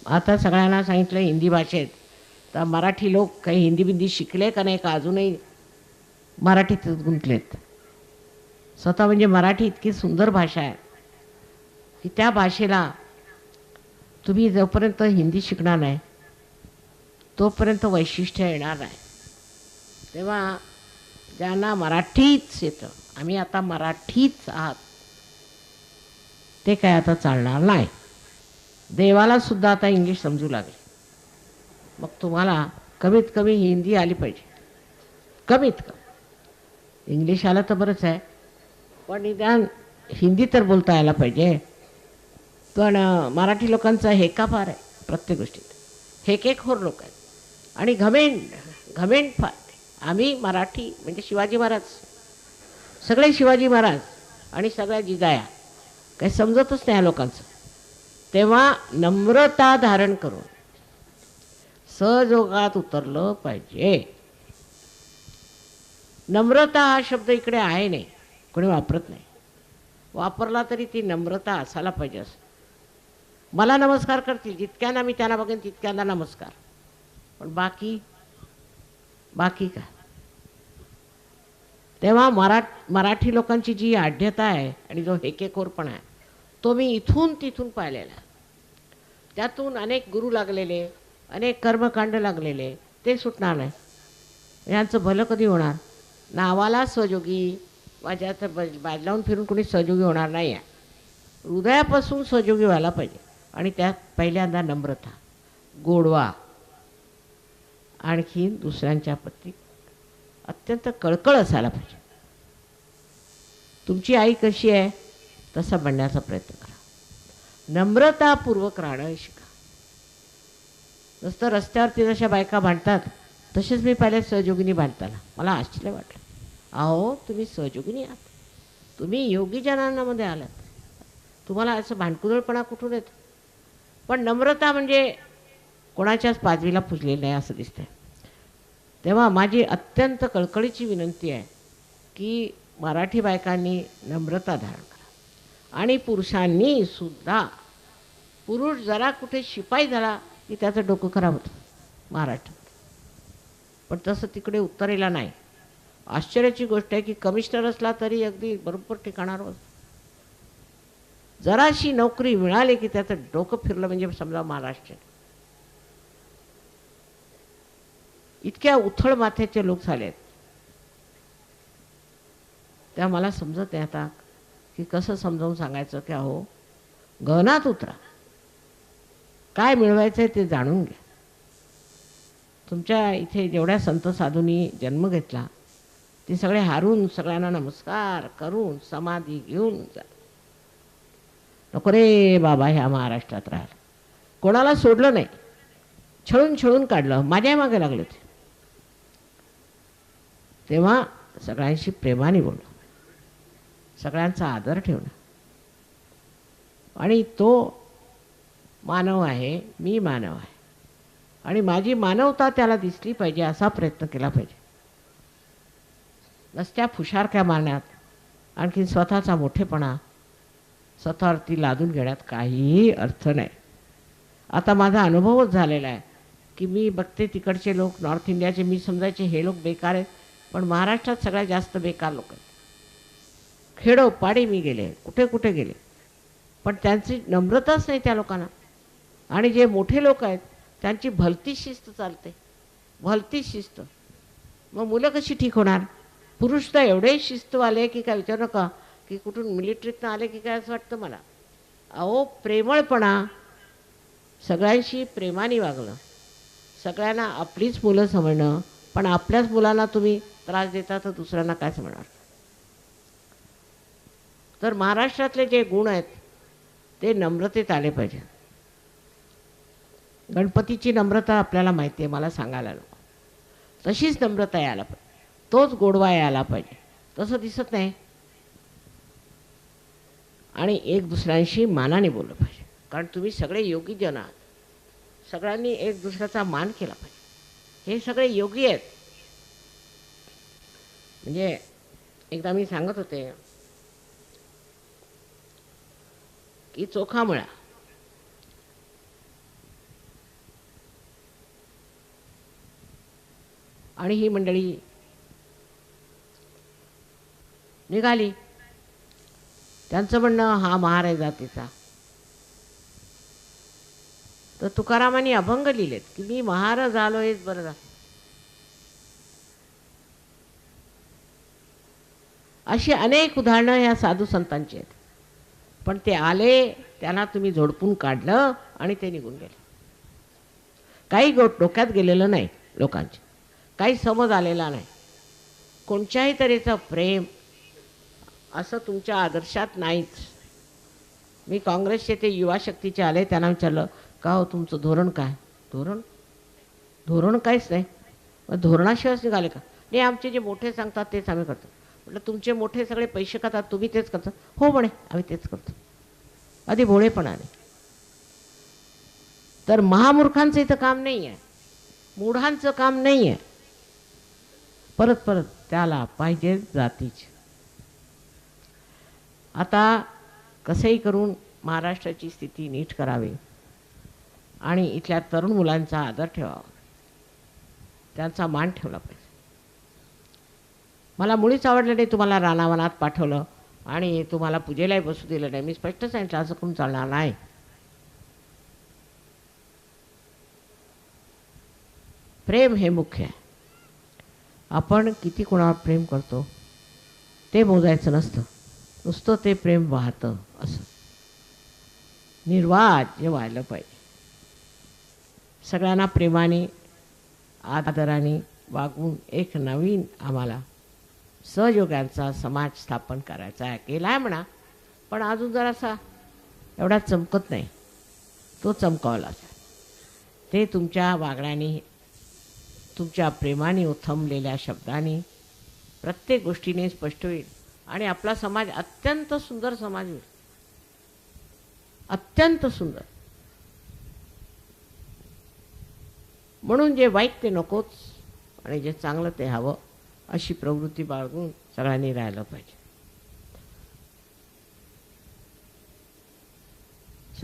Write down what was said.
आता सगळ्यांना सांगितलं हिंदी भाषेत, तर मराठी लोक काही हिंदी बिंदी शिकले का नाही का अजूनही मराठीतच गुंतलेत. स्वतः म्हणजे मराठी इतकी सुंदर भाषा आहे की त्या भाषेला तुम्ही जोपर्यंत हिंदी शिकणार नाही तोपर्यंत वैशिष्ट्य येणार नाही. तेव्हा ज्यांना मराठीच येतं, आम्ही आता मराठीच आहात, ते काय आता चालणार नाही. देवाला सुद्धा आता इंग्लिश समजू लागले. मग तुम्हाला कमीत कमी हिंदी आली पाहिजे, कमीत कमी. इंग्लिश आलं तर बरंच आहे, पण निदान हिंदी तर बोलता यायला पाहिजे. पण मराठी लोकांचा हेका फार आहे प्रत्येक गोष्टीत. हेकेखोर लोक आहेत आणि घमेंड घमेंड फार. आम्ही मराठी म्हणजे शिवाजी महाराज, सगळे शिवाजी महाराज आणि सगळ्या जिजाया, काही समजतच नाही या लोकांचं. तेव्हा नम्रता धारण करून सहजोगात उतरलं पाहिजे. नम्रता हा शब्द इकडे आहे नाही, कोणी वापरत नाही. वापरला तरी ती नम्रता असायला पाहिजे. असं मला नमस्कार करतील जितक्यांना मी त्यांना बघेन तितक्यांना नमस्कार, पण बाकी बाकी काय. तेव्हा मराठी लोकांची जी आढ्यता आहे आणि जो हेकेखोरपणा आहे तो मी इथून तिथून पाहिलेला. त्यातून अनेक गुरु लागलेले, अनेक कर्मकांड लागलेले, ते सुटणार नाही. यांचं भलं कधी होणार. नावाला सहयोगी माझ्या बाज लावून फिरून कोणी सहयोगी होणार नाही आहे. हृदयापासून सहयोगी व्हायला पाहिजे आणि त्यात पहिल्यांदा नम्रता, गोडवा, आणखीन दुसऱ्यांच्या प्रती अत्यंत कळकळ असायला पाहिजे. तुमची आई कशी आहे तसं बनण्याचा प्रयत्न करा. नम्रतापूर्वक राहणं शिका. नुसतं रस्त्यावरती जशा बायका भांडतात तसेच मी पाहिल्या सहयोगिनी भांडताना मला आश्चर्य वाटलं. अहो तुम्ही सहयोगिनी आहात, तुम्ही योगीजनांमध्ये आलात, तुम्हाला असं भांडकुदळपणा कुठून येतं. पण नम्रता म्हणजे कोणाच्याच पाजवीला पुजलेलं नाही असं दिसतंय. तेव्हा माझी अत्यंत कळकळीची विनंती आहे की मराठी बायकांनी नम्रता धारण करा आणि पुरुषांनी सुद्धा. पुरुष जरा कुठे शिपाई झाला की त्याचं डोकं खराब होतं महाराष्ट्रात, पण तसं तिकडे उत्तरेला नाही. आश्चर्याची गोष्ट आहे की कमिशनर असला तरी अगदी बरोबर ठिकाणावर असतो. जराशी नोकरी मिळाली की त्याचं डोकं फिरलं म्हणजे समजा महाराष्ट्र. इतक्या उथळ माथ्याचे लोक झालेत. त्या मला समजत नाही आता की कसं समजावून सांगायचं की अहो गहनात उतरा, काय मिळवायचं आहे ते जाणून घ्या. तुमच्या इथे जेवढ्या संत साधूंनी जन्म घेतला ते सगळे हारून सगळ्यांना नमस्कार करून समाधी घेऊन जा. नको रे बाबा ह्या महाराष्ट्रात राहायला. कोणाला सोडलं नाही, छळून छळून काढलं, माझ्या मागे लागले ते. तेव्हा सगळ्यांशी प्रेमाने बोलणं, सगळ्यांचा आदर ठेवणं, आणि तो मानव आहे, मी मानव आहे आणि माझी मानवता त्याला दिसली पाहिजे असा प्रयत्न केला पाहिजे. नसत्या फुशारक्या मारण्यात, आणखी स्वतःचा मोठेपणा स्वतःवरती लादून घेण्यात काहीही अर्थ नाही. आता माझा अनुभवच झालेला आहे की मी बघते तिकडचे लोक, नॉर्थ इंडियाचे, मी समजायचे हे लोक बेकार आहेत, पण महाराष्ट्रात सगळ्यात जास्त बेकार लोक आहेत. खेडोपाडी मी गेले, कुठे कुठे गेले, पण त्यांची नम्रताच नाही त्या लोकांना. आणि जे मोठे लोक आहेत त्यांची भलती शिस्त चालते, भलती शिस्त. मग मुलं कशी ठीक होणार. पुरुष तर एवढे शिस्तवाले की काय विचारू नका, की कुठून मिलिटरीतनं आले की काय असं वाटतं मला. अहो प्रेमळपणा, सगळ्यांशी प्रेमाने वागणं, सगळ्यांना आपलीच मुलं समजणं. पण आपल्याच मुलांना तुम्ही त्रास देता तर दुसऱ्यांना काय समजणार. तर महाराष्ट्रातले जे गुण आहेत ते नम्रतेत आले पाहिजे. गणपतीची नम्रता आपल्याला माहिती आहे, मला सांगायला नको. तशीच नम्रता यायला पाहिजे, तोच गोडवा यायला पाहिजे. तसं दिसत नाही. आणि एक दुसऱ्यांशी मानाने बोललं पाहिजे, कारण तुम्ही सगळे योगी जन आहात. सगळ्यांनी एक दुसऱ्याचा मान केला पाहिजे. हे सगळे योगी आहेत. म्हणजे एकदा मी सांगत होते की चोखा मुळा आणि ही मंडळी निघाली. त्यांचं म्हणणं हा महार आहे जातीचा. तर तुकारामांनी अभंग लिहिलेत की मी महार झालो हेच बरं झालं. अशी अनेक उदाहरणं या साधू संतांची आहेत. पण ते आले, त्यांना तुम्ही झोडपून काढलं आणि ते निघून गेले. काही डोक्यात गेलेलं नाही लोकांचे, काही समज आलेला नाही. कोणत्याही तऱ्हेचं प्रेम असं तुमच्या आदर्शात नाहीच. मी काँग्रेसचे ते युवा शक्तीचे आले, त्यांना विचारलं का हो तुमचं धोरण काय? धोरण काहीच नाही. मग धोरणाशिवायच निघाले का? नाही, आमचे जे मोठे सांगतात तेच आम्ही करतो. म्हटलं तुमचे मोठे सगळे पैसे खातात, तुम्ही तेच करता? हो म्हणे, आम्ही तेच करतो. आधी भोळेपणाने. तर महामूर्खांचं इथं काम नाही आहे, मूढांचं काम नाही आहे. परत परत त्याला पाहिजे जातीची. आता कसंही करून महाराष्ट्राची स्थिती नीट करावी आणि इथल्या तरुण मुलांचा आदर ठेवावा, त्यांचा मान ठेवला पाहिजे. मला मुळीच आवडलं नाही तुम्हाला रानावनात पाठवलं आणि तुम्हाला पूजेलाही बसू दिलं नाही. मी स्पष्ट सांगितलं असं करून चालणार नाही. प्रेम हे मुख्य आहे. आपण किती कोणावर प्रेम करतो ते मोजायचं नसतं, नुसतं ते प्रेम वाहतं असं निर्वाज्य व्हायला पाहिजे. सगळ्यांना प्रेमाने आदराने वागून एक नवीन आम्हाला सहयोगांचा समाज स्थापन करायचा आहे. केला आहे म्हणा, पण अजून जरासा एवढा चमकत नाही, तो चमकावला. ते तुमच्या वागण्याने, तुमच्या प्रेमाने उथमलेल्या शब्दांनी, प्रत्येक गोष्टीने स्पष्ट होईल आणि आपला समाज अत्यंत सुंदर समाज होईल. अत्यंत सुंदर. म्हणून जे वाईट ते नकोच आणि जे चांगलं ते हवं, अशी प्रवृत्ती बाळगून सगळ्यांनी राहिलं पाहिजे.